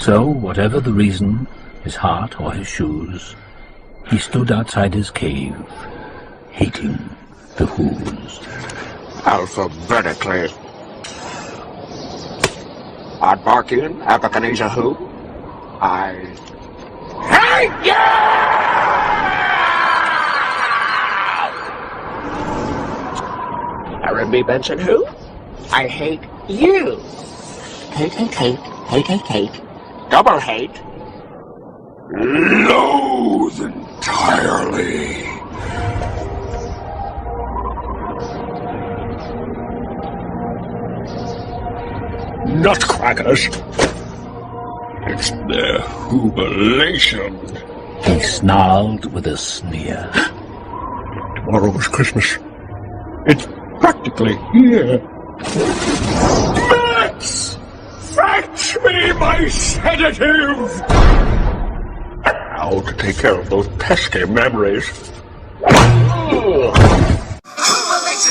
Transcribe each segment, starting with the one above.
So, whatever the reason, his heart or his shoes, he stood outside his cave, hating the Who's. Alphabetically. Adbarkian, Abacanesia Who? I hate you! Aaron B. Benson Who? I hate you. Hate, hate, hate, hate, hate, hate. Double hate. Loathe entirely. Nutcrackers. It's their jubilation. He snarled with a sneer. Tomorrow is Christmas. It's practically here. Max! Fetch me my sedative! How to take care of those pesky memories. Jubilation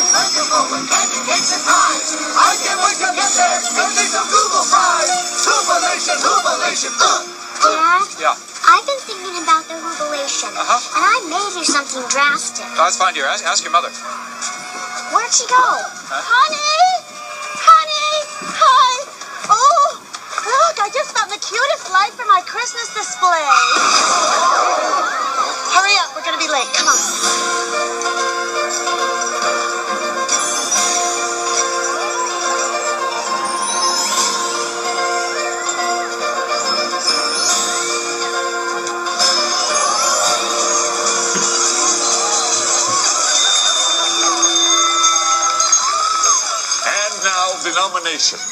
Festival with candy cakes and pies. I can't wait to get there. Sending some Google fries. Jubilation, jubilation. Dad? Yeah. I've been thinking about the jubilation. And I may do something drastic. Oh, that's fine, dear. Ask your mother. Where'd she go? Honey? Honey? Hi. Oh, look, I just found the cutest light for my Christmas display. Hurry up, we're going to be late. Come on. Nominations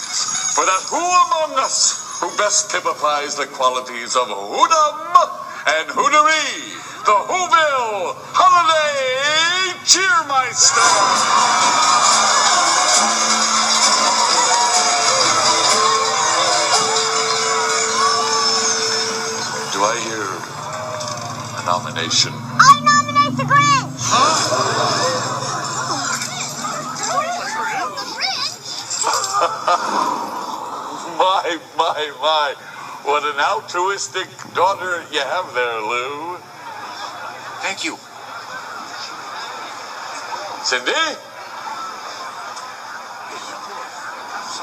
for that Who Among Us who best typifies the qualities of Whodom and Whodoree, the Whoville Holiday Cheermeister. Do I hear a nomination? I nominate the Grinch. My. What an altruistic daughter you have there, Lou. Thank you. Cindy?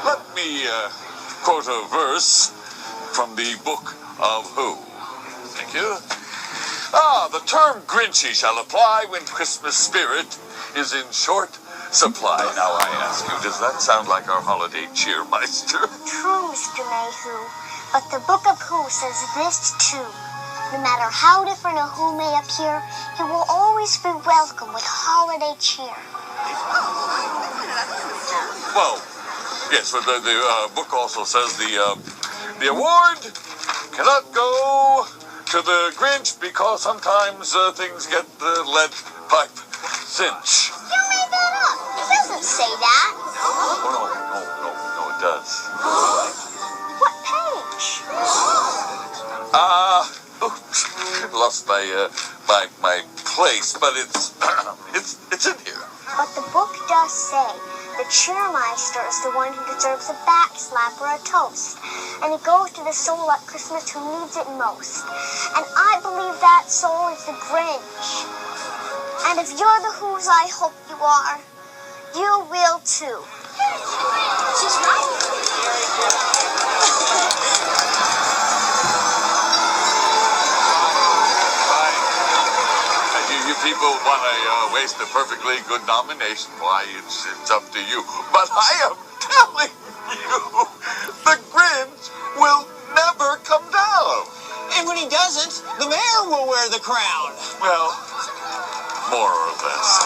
Let me quote a verse from the Book of Who. Thank you. The term Grinchy shall apply when Christmas spirit is in short supply. Now I ask you, does that sound like our holiday cheermeister? True, Mr. Mayhew. But the Book of Who says this too. No matter how different a Who may appear, he will always be welcome with holiday cheer. Well, yes, but the book also says the award cannot go to the Grinch because sometimes things get the lead pipe cinch. You made that up. It doesn't say that. Oh, no, it does. What page? Oops, lost my place, but it's it's in here. But the book does say the cheermeister is the one who deserves a back slap or a toast, and it goes to the soul at Christmas who needs it most. And I believe that soul is the Grinch. And if you're the Who's I hope you are, you will too. She's right. You people want to waste a perfectly good nomination. Why, it's up to you. But I am telling you, the Grinch will never come down. And when he doesn't, the mayor will wear the crown. Well, more or less.